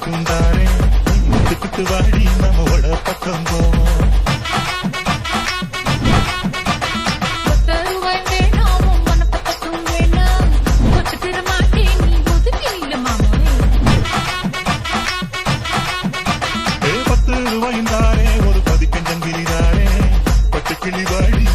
உனக்கும் தாரே முத்துக்கிட்டு வாடி நம்மோட பக்கம் போவோம். ₹10 ஒரு 10 கஞ்சங்கிலி தாரே பட்டு கிளி வாடி